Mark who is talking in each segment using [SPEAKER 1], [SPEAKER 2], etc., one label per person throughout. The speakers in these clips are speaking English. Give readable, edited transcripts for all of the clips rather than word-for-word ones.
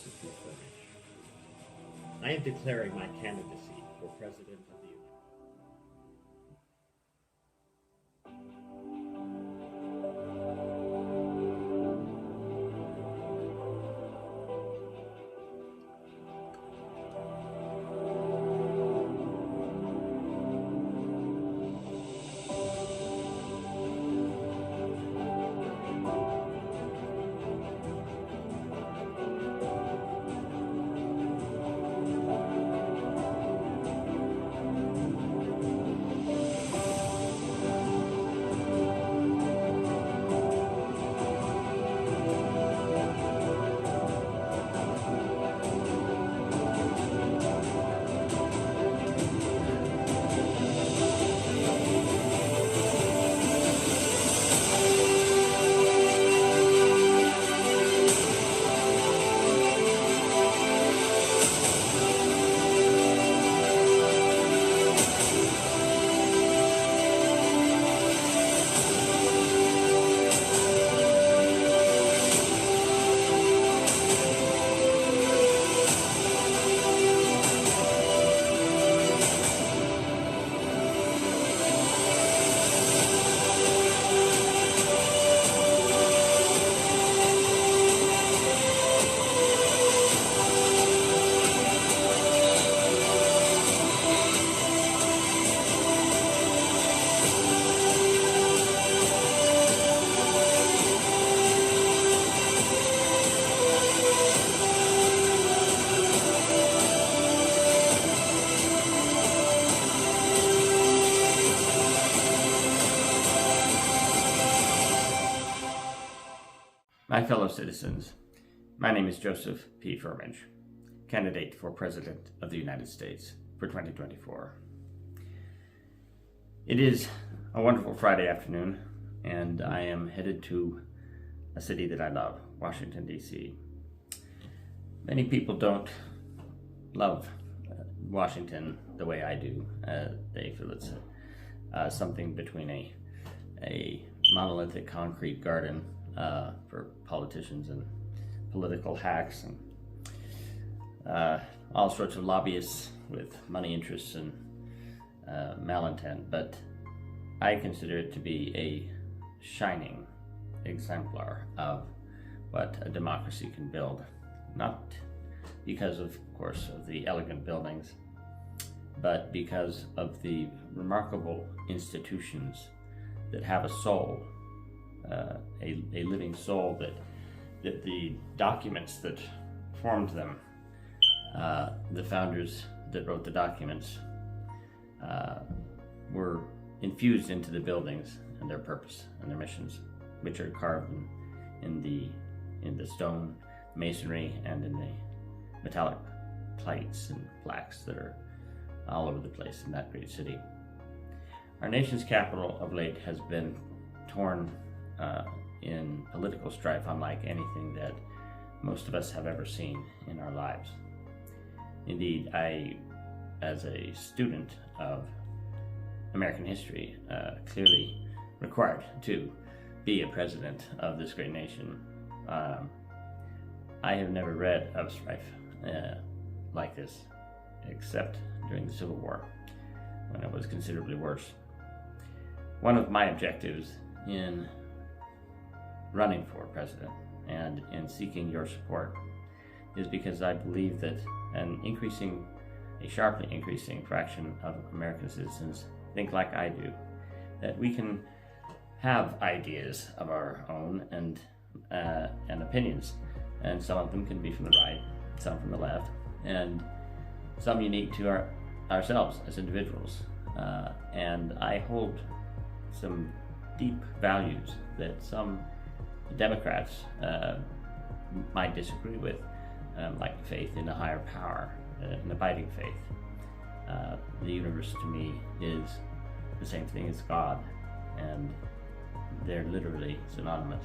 [SPEAKER 1] Joseph P. Furnish. I am declaring my candidacy for President of the United States. My fellow citizens, my name is Joseph P. Furmish, candidate for President of the United States for 2024. It is a wonderful Friday afternoon, and I am headed to a city that I love, Washington, D.C. Many people don't love Washington the way I do. They feel it's something between a monolithic concrete garden for politicians and political hacks and all sorts of lobbyists with money interests and malintent. But I consider it to be a shining exemplar of what a democracy can build, not because of course of the elegant buildings, but because of the remarkable institutions that have a soul, a living soul, that the documents that formed them, the founders that wrote the documents, were infused into the buildings and their purpose and their missions, which are carved in the stone masonry and in the metallic plates and plaques that are all over the place in that great city. Our nation's capital of late has been torn in political strife unlike anything that most of us have ever seen in our lives. Indeed, I, as a student of American history, clearly required to be a president of this great nation. I have never read of strife like this, except during the Civil War, when it was considerably worse. One of my objectives in running for president and in seeking your support is because I believe that a sharply increasing fraction of American citizens think like I do, that we can have ideas of our own and opinions, and some of them can be from the right, some from the left, and some unique to ourselves as individuals. And I hold some deep values that some Democrats might disagree with, like faith in a higher power, an abiding faith. The universe to me is the same thing as God, and they're literally synonymous.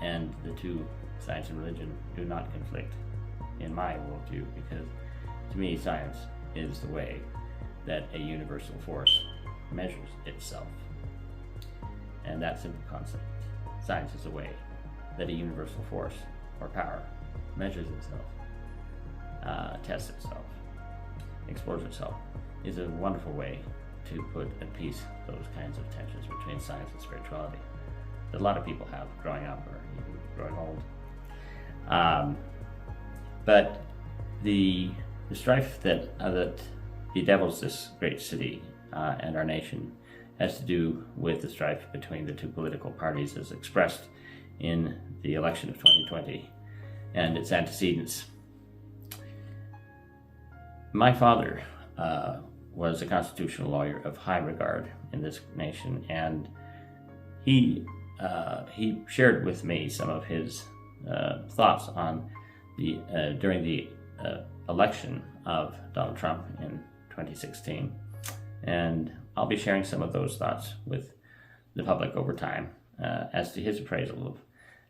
[SPEAKER 1] And the two, science and religion, do not conflict in my worldview, because to me science is the way that a universal force measures itself. And that simple concept, science is the way that a universal force or power measures itself, tests itself, explores itself, is a wonderful way to put at peace those kinds of tensions between science and spirituality that a lot of people have growing up or even growing old. But the strife that bedevils this great city and our nation has to do with the strife between the two political parties as expressed in the election of 2020 and its antecedents. My father was a constitutional lawyer of high regard in this nation, and he shared with me some of his thoughts on during the election of Donald Trump in 2016, and I'll be sharing some of those thoughts with the public over time as to his appraisal of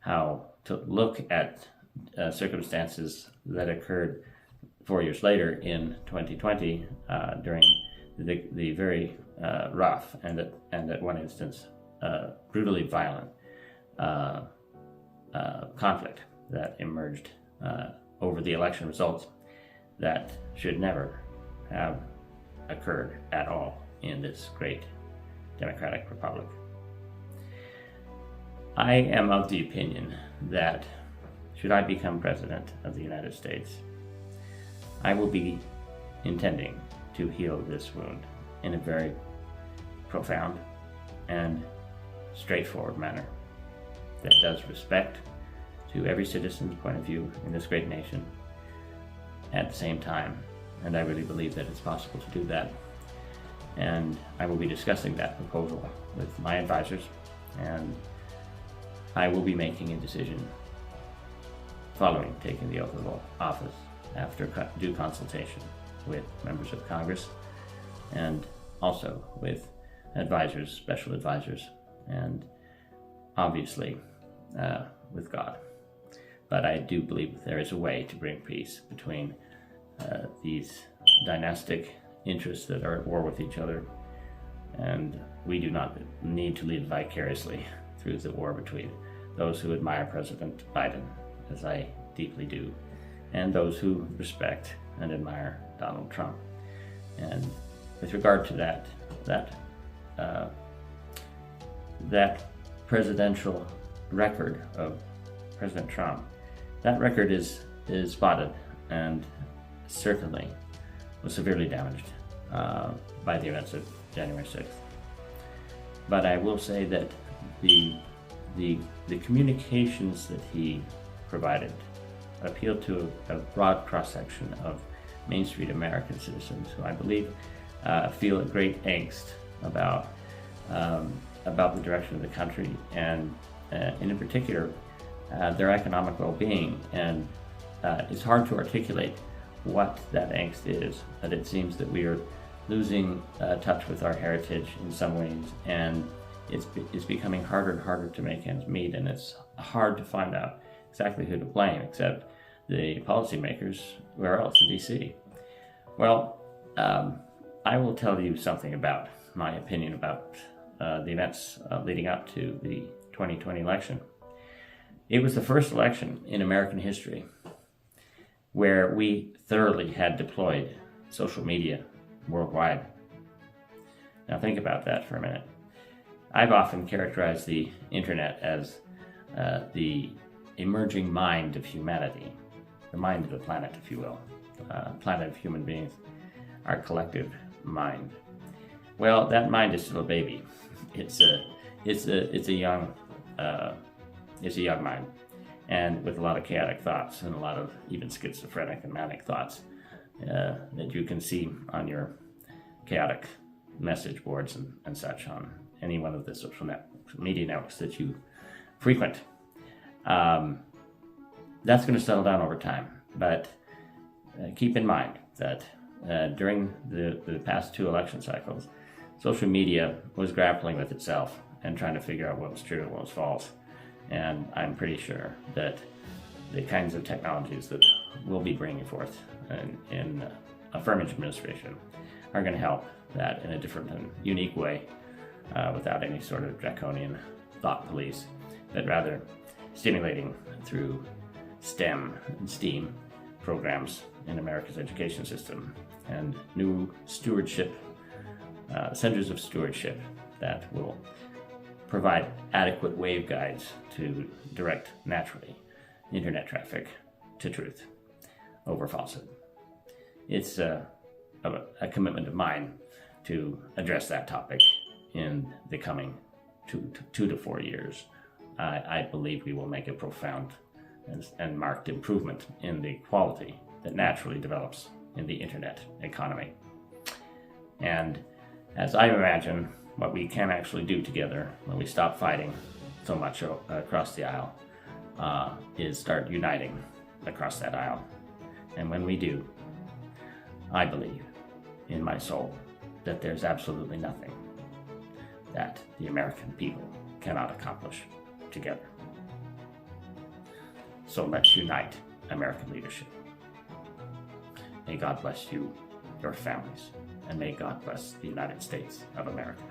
[SPEAKER 1] how to look at circumstances that occurred 4 years later in 2020 during the very rough and at one instance brutally violent conflict that emerged over the election results that should never have occurred at all in this great democratic republic. I am of the opinion that should I become president of the United States, I will be intending to heal this wound in a very profound and straightforward manner that does respect to every citizen's point of view in this great nation at the same time. And I really believe that it's possible to do that. And I will be discussing that proposal with my advisors, and I will be making a decision following taking the oath of office after due consultation with members of Congress and also with advisors, special advisors, and obviously with God. But I do believe there is a way to bring peace between these dynastic interests that are at war with each other, and we do not need to live vicariously through the war between those who admire President Biden, as I deeply do, and those who respect and admire Donald Trump. And with regard to that presidential record of President Trump, that record is spotted and certainly was severely damaged by the events of January 6th. But I will say that the communications that he provided appealed to a broad cross-section of Main Street American citizens who I believe feel a great angst about the direction of the country and in particular their economic well-being. And it's hard to articulate what that angst is, but it seems that we are losing touch with our heritage in some ways, and it's becoming harder and harder to make ends meet, and it's hard to find out exactly who to blame except the policymakers. Where else? In DC. Well, I will tell you something about my opinion about the events leading up to the 2020 election. It was the first election in American history where we thoroughly had deployed social media worldwide. Now think about that for a minute. I've often characterized the internet as the emerging mind of humanity, the mind of the planet, if you will, planet of human beings, our collective mind. Well, that mind is still a baby. It's a young mind, and with a lot of chaotic thoughts and a lot of even schizophrenic and manic thoughts that you can see on your chaotic message boards and such on any one of the social media networks that you frequent. That's going to settle down over time, but keep in mind that during the past two election cycles, social media was grappling with itself and trying to figure out what was true and what was false. And I'm pretty sure that the kinds of technologies that we'll be bringing forth in affirmative administration are going to help that in a different and unique way, without any sort of draconian thought police, but rather stimulating through STEM and STEAM programs in America's education system, and new stewardship, centers of stewardship that will provide adequate waveguides to direct naturally internet traffic to truth over falsehood. It's a commitment of mine to address that topic in the coming 2 to 4 years. I believe we will make a profound and marked improvement in the quality that naturally develops in the internet economy. And as I imagine, what we can actually do together when we stop fighting so much across the aisle is start uniting across that aisle. And when we do, I believe in my soul that there's absolutely nothing that the American people cannot accomplish together. So let's unite American leadership. May God bless you, your families, and may God bless the United States of America.